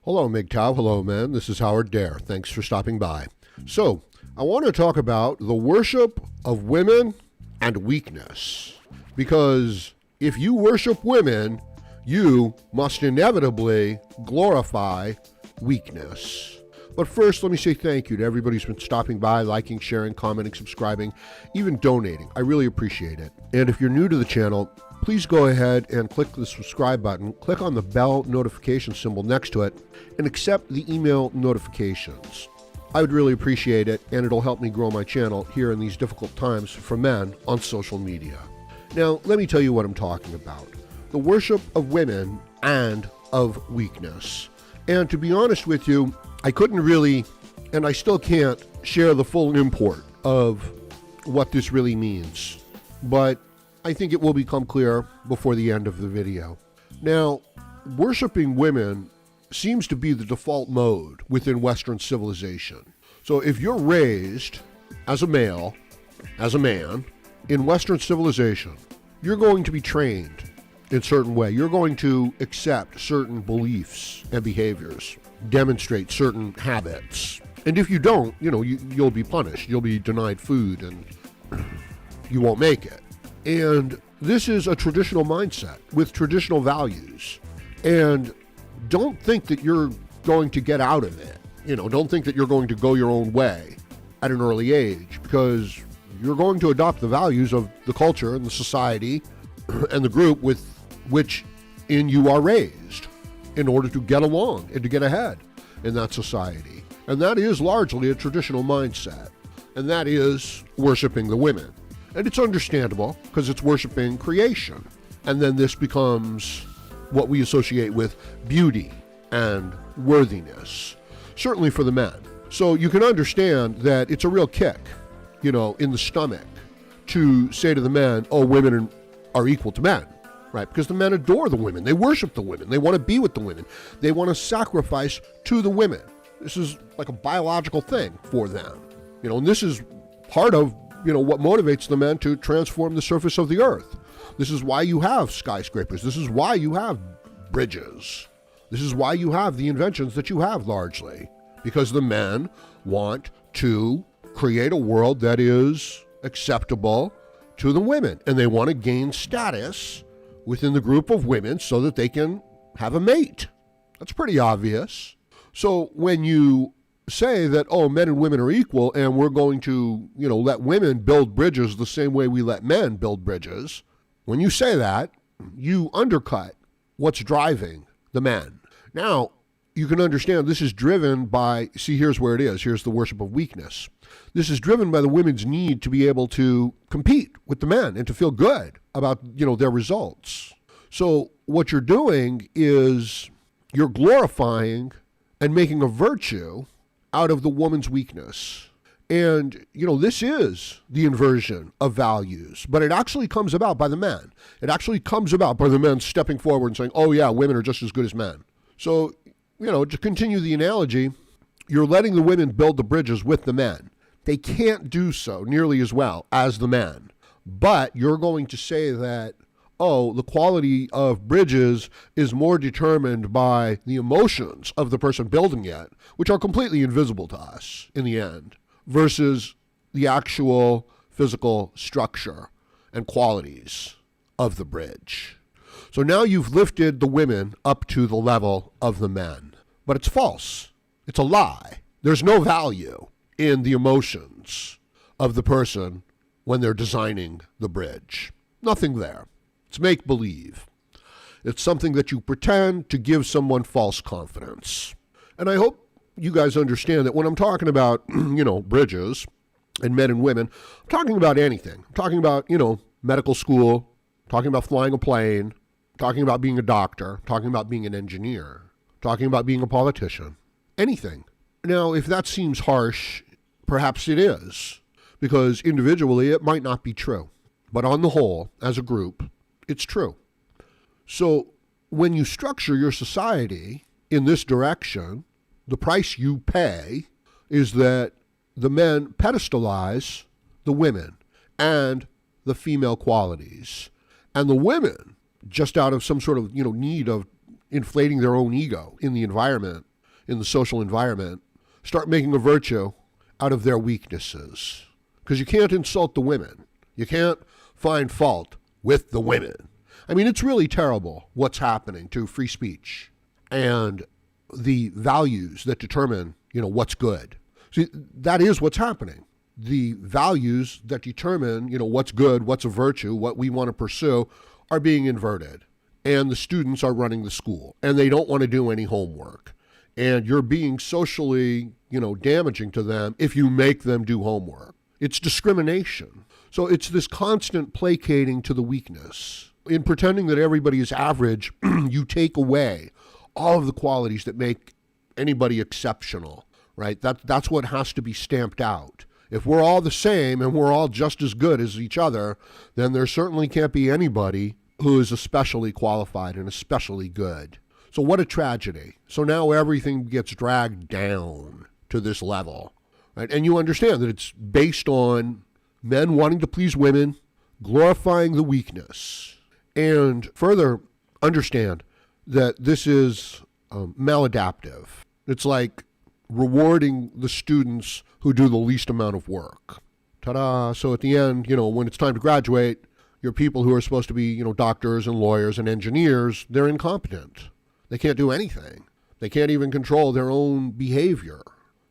Hello, MGTOW. Hello, man. This is Howard Dare. Thanks for stopping by. So, I want to talk about the worship of women and weakness. Because if you worship women, you must inevitably glorify weakness. But first, let me say thank you to everybody who's been stopping by, liking, sharing, commenting, subscribing, even donating. I really appreciate it. And if you're new to the channel, please go ahead and click the subscribe button, click on the bell notification symbol next to it, and accept the email notifications. I would really appreciate it, and it'll help me grow my channel here in these difficult times for men on social media. Now, let me tell you what I'm talking about. The worship of women and of weakness. And to be honest with you, I couldn't really, and I still can't, share the full import of what this really means. But I think it will become clear before the end of the video. Now, worshiping women seems to be the default mode within Western civilization. So if you're raised as a male, as a man, in Western civilization, you're going to be trained in a certain way. You're going to accept certain beliefs and behaviors, demonstrate certain habits. And if you don't, you'll be punished. You'll be denied food and you won't make it. And this is a traditional mindset with traditional values. And don't think that you're going to get out of it. Don't think that you're going to go your own way at an early age, because you're going to adopt the values of the culture and the society and the group with which in you are raised in order to get along and to get ahead in that society. And that is largely a traditional mindset. And that is worshiping the women. And it's understandable because it's worshiping creation. And then this becomes what we associate with beauty and worthiness, certainly for the men. So you can understand that it's a real kick, in the stomach to say to the men, oh, women are equal to men, right? Because the men adore the women. They worship the women. They want to be with the women. They want to sacrifice to the women. This is like a biological thing for them, and this is part of, what motivates the men to transform the surface of the earth. This is why you have skyscrapers. This is why you have bridges. This is why you have the inventions that you have largely, because the men want to create a world that is acceptable to the women, and they want to gain status within the group of women so that they can have a mate. That's pretty obvious. So when you say that, oh, men and women are equal and we're going to, let women build bridges the same way we let men build bridges, when you say that, you undercut what's driving the men. Now, you can understand this is driven by, here's where it is. Here's the worship of weakness. This is driven by the women's need to be able to compete with the men and to feel good about, their results. So what you're doing is you're glorifying and making a virtue out of the woman's weakness. And, this is the inversion of values, but it actually comes about by the men. It actually comes about by the men stepping forward and saying, oh yeah, women are just as good as men. So, to continue the analogy, you're letting the women build the bridges with the men. They can't do so nearly as well as the men. But you're going to say that, oh, the quality of bridges is more determined by the emotions of the person building it, which are completely invisible to us in the end, versus the actual physical structure and qualities of the bridge. So now you've lifted the women up to the level of the men. But it's false. It's a lie. There's no value in the emotions of the person when they're designing the bridge. Nothing there. It's make-believe. It's something that you pretend to give someone false confidence. And I hope you guys understand that when I'm talking about, bridges and men and women, I'm talking about anything. I'm talking about, medical school, talking about flying a plane, talking about being a doctor, talking about being an engineer, talking about being a politician, anything. Now, if that seems harsh, perhaps it is, because individually it might not be true. But on the whole, as a group, it's true. So when you structure your society in this direction, the price you pay is that the men pedestalize the women and the female qualities. And the women, just out of some sort of, need of inflating their own ego in the environment, in the social environment start making a virtue out of their weaknesses. Because you can't insult the women. You can't find fault with the women. I mean, it's really terrible what's happening to free speech and the values that determine, what's good. See, that is what's happening. The values that determine, what's good, what's a virtue, what we want to pursue are being inverted. And the students are running the school and they don't want to do any homework. And you're being socially, damaging to them if you make them do homework. It's discrimination. So it's this constant placating to the weakness. In pretending that everybody is average, you take away all of the qualities that make anybody exceptional, right? That's what has to be stamped out. If we're all the same and we're all just as good as each other, then there certainly can't be anybody who is especially qualified and especially good. So what a tragedy. So now everything gets dragged down to this level, right? And you understand that it's based on men wanting to please women, glorifying the weakness. And further, understand that this is maladaptive. It's like rewarding the students who do the least amount of work. Ta-da! So at the end, when it's time to graduate, your people who are supposed to be, doctors and lawyers and engineers, they're incompetent. They can't do anything. They can't even control their own behavior.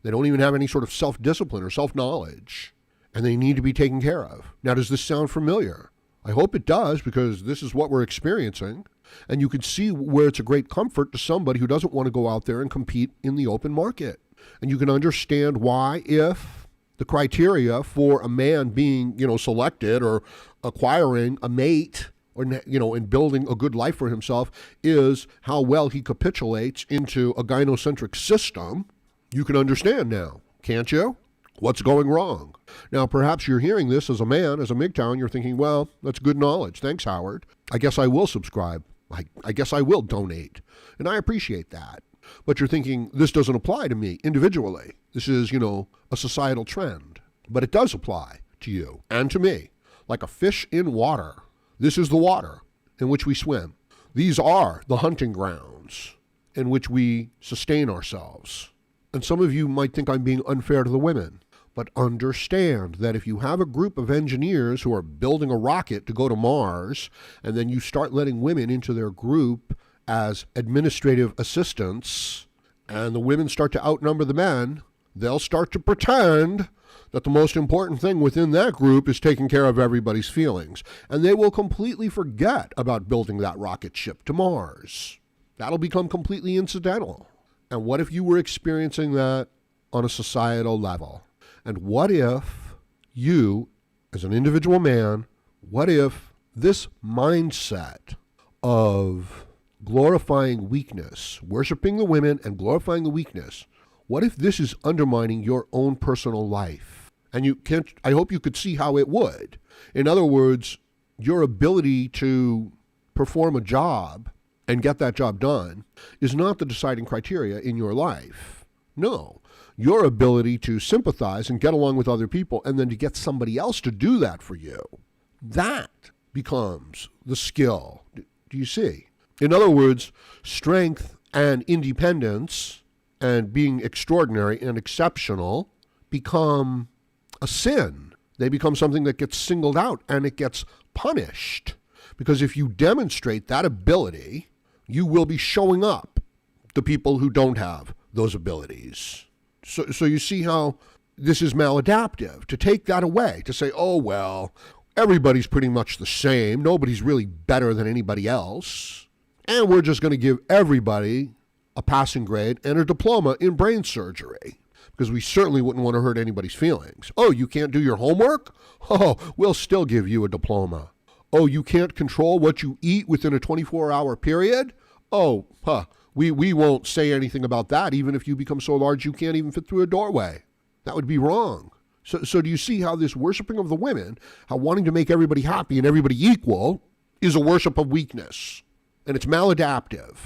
They don't even have any sort of self-discipline or self-knowledge. And they need to be taken care of. Now, does this sound familiar? I hope it does, because this is what we're experiencing. And you can see where it's a great comfort to somebody who doesn't want to go out there and compete in the open market. And you can understand why, if the criteria for a man being, selected or acquiring a mate or, and building a good life for himself is how well he capitulates into a gynocentric system, you can understand now, can't you? What's going wrong? Now, perhaps you're hearing this as a man, as a MGTOW, and you're thinking, well, that's good knowledge. Thanks, Howard. I guess I will subscribe. I guess I will donate. And I appreciate that. But you're thinking, this doesn't apply to me individually. This is, a societal trend. But it does apply to you and to me. Like a fish in water. This is the water in which we swim. These are the hunting grounds in which we sustain ourselves. And some of you might think I'm being unfair to the women. But understand that if you have a group of engineers who are building a rocket to go to Mars, and then you start letting women into their group as administrative assistants, and the women start to outnumber the men, they'll start to pretend that the most important thing within that group is taking care of everybody's feelings. And they will completely forget about building that rocket ship to Mars. That'll become completely incidental. And what if you were experiencing that on a societal level? And what if you, as an individual man, what if this mindset of glorifying weakness, worshiping the women and glorifying the weakness, what if this is undermining your own personal life? And I hope you could see how it would. In other words, your ability to perform a job and get that job done is not the deciding criteria in your life. No. Your ability to sympathize and get along with other people and then to get somebody else to do that for you, that becomes the skill. Do you see? In other words, strength and independence and being extraordinary and exceptional become a sin. They become something that gets singled out and it gets punished. Because if you demonstrate that ability, you will be showing up the people who don't have those abilities. So you see how this is maladaptive, to take that away, to say, oh, well, everybody's pretty much the same. Nobody's really better than anybody else. And we're just going to give everybody a passing grade and a diploma in brain surgery, because we certainly wouldn't want to hurt anybody's feelings. Oh, you can't do your homework? Oh, we'll still give you a diploma. Oh, you can't control what you eat within a 24-hour period? Oh, We won't say anything about that, even if you become so large you can't even fit through a doorway. That would be wrong. So do you see how this worshiping of the women, how wanting to make everybody happy and everybody equal, is a worship of weakness? And it's maladaptive.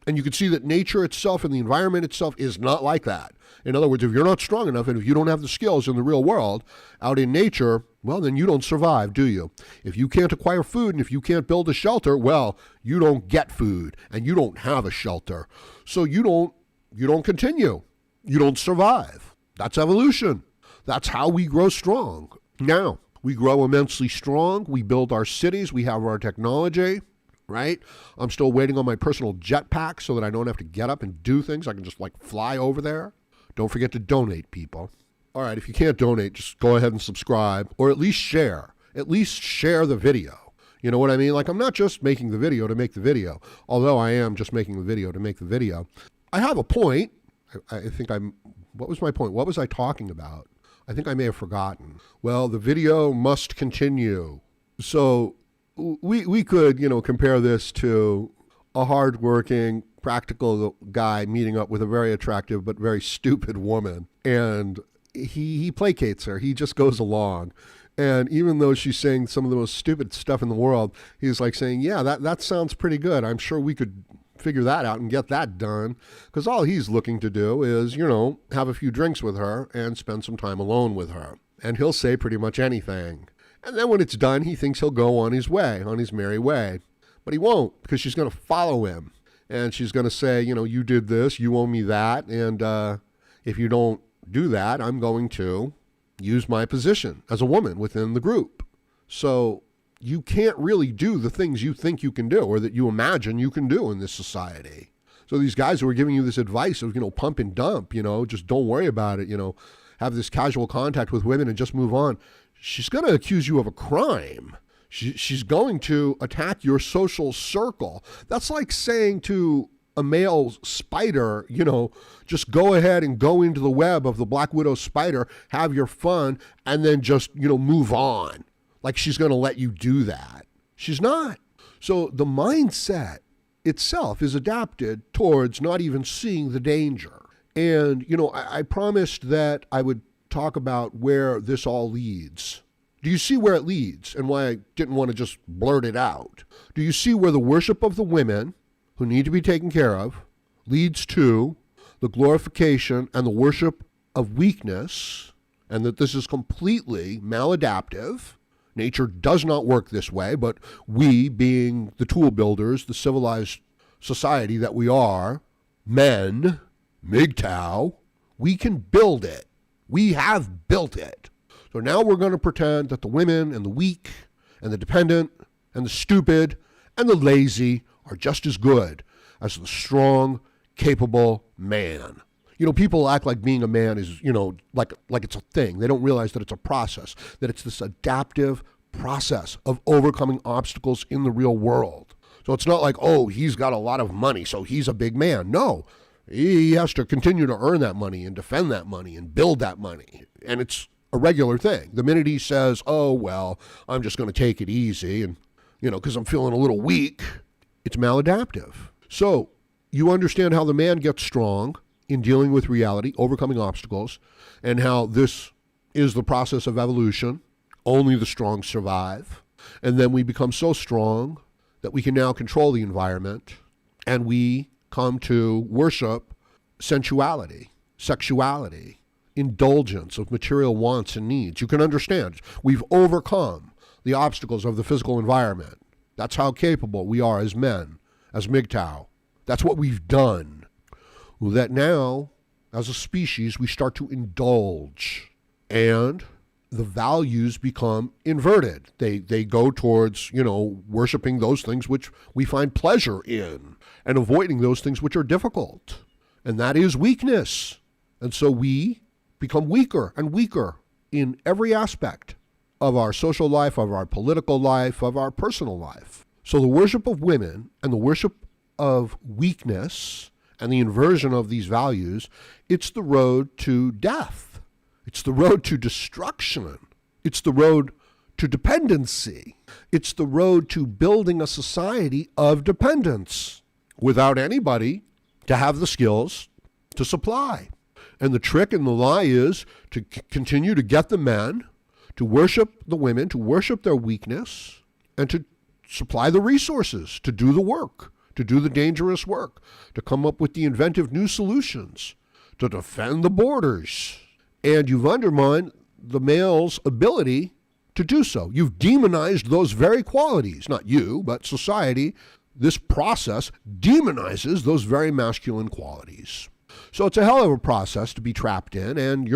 And you can see that nature itself and the environment itself is not like that. In other words, if you're not strong enough and if you don't have the skills in the real world, out in nature, well, then you don't survive, do you? If you can't acquire food and if you can't build a shelter, well, you don't get food and you don't have a shelter. So you don't you don't continue. You don't survive. That's evolution. That's how we grow strong. Now, we grow immensely strong. We build our cities. We have our technology, right? I'm still waiting on my personal jetpack so that I don't have to get up and do things. I can just like fly over there. Don't forget to donate, people. All right, if you can't donate, just go ahead and subscribe or at least share. At least share the video. You know what I mean? Like, I'm not just making the video to make the video, although I am just making the video to make the video. I have a point. I think what was my point? What was I talking about? I think I may have forgotten. Well, the video must continue. So we could, compare this to a hardworking, practical guy meeting up with a very attractive but very stupid woman. And he placates her. He just goes along. And even though she's saying some of the most stupid stuff in the world, he's like saying, yeah, that sounds pretty good. I'm sure we could figure that out and get that done. Because all he's looking to do is, have a few drinks with her and spend some time alone with her. And he'll say pretty much anything. And then when it's done, he thinks he'll go on his way, on his merry way. But he won't, because she's going to follow him. And she's going to say, you did this, you owe me that. And if you don't do that, I'm going to use my position as a woman within the group. So you can't really do the things you think you can do or that you imagine you can do in this society. So these guys who are giving you this advice of, pump and dump, just don't worry about it, have this casual contact with women and just move on. She's going to accuse you of a crime. She's going to attack your social circle. That's like saying to a male spider, just go ahead and go into the web of the Black Widow spider, have your fun, and then just, move on. Like she's going to let you do that. She's not. So the mindset itself is adapted towards not even seeing the danger. And, I promised that I would talk about where this all leads. Do you see where it leads and why I didn't want to just blurt it out? Do you see where the worship of the women who need to be taken care of leads to the glorification and the worship of weakness, and that this is completely maladaptive? Nature does not work this way, but we, being the tool builders, the civilized society that we are, men, MGTOW, we can build it. We have built it. So now we're going to pretend that the women and the weak and the dependent and the stupid and the lazy are just as good as the strong, capable man. People act like being a man is, like it's a thing. They don't realize that it's a process, that it's this adaptive process of overcoming obstacles in the real world. So it's not like, oh, he's got a lot of money, so he's a big man. No, he has to continue to earn that money and defend that money and build that money. And it's a regular thing. The minute he says, oh, well, I'm just going to take it easy and, because I'm feeling a little weak, it's maladaptive. So you understand how the man gets strong in dealing with reality, overcoming obstacles, and how this is the process of evolution. Only the strong survive. And then we become so strong that we can now control the environment, and we come to worship sensuality, sexuality, indulgence of material wants and needs. You can understand, we've overcome the obstacles of the physical environment. That's how capable we are as men, as MGTOW. That's what we've done. That now, as a species, we start to indulge, and the values become inverted. They go towards, worshiping those things which we find pleasure in and avoiding those things which are difficult. And that is weakness. And so we become weaker and weaker in every aspect of our social life, of our political life, of our personal life. So the worship of women and the worship of weakness and the inversion of these values, it's the road to death. It's the road to destruction. It's the road to dependency. It's the road to building a society of dependence without anybody to have the skills to supply. And the trick and the lie is to continue to get the men to worship the women, to worship their weakness, and to supply the resources to do the work, to do the dangerous work, to come up with the inventive new solutions, to defend the borders. And you've undermined the male's ability to do so. You've demonized those very qualities. Not you, but society. This process demonizes those very masculine qualities. So it's a hell of a process to be trapped in, and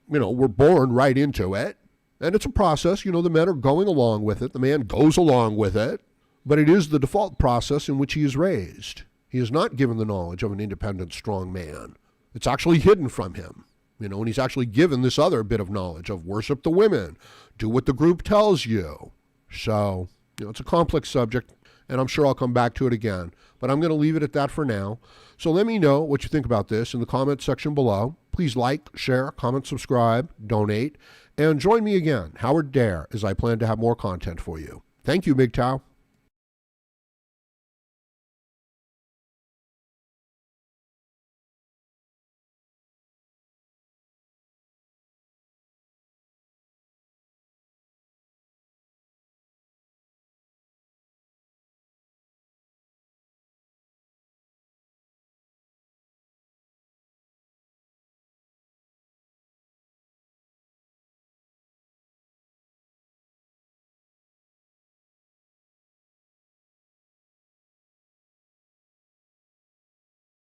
we're born right into it. And it's a process, the men are going along with it. The man goes along with it, but it is the default process in which he is raised. He is not given the knowledge of an independent, strong man. It's actually hidden from him, and he's actually given this other bit of knowledge of worship the women, do what the group tells you. So, it's a complex subject, and I'm sure I'll come back to it again. But I'm going to leave it at that for now. So let me know what you think about this in the comment section below. Please like, share, comment, subscribe, donate, and join me again, Howard Dare, as I plan to have more content for you. Thank you, MGTOW.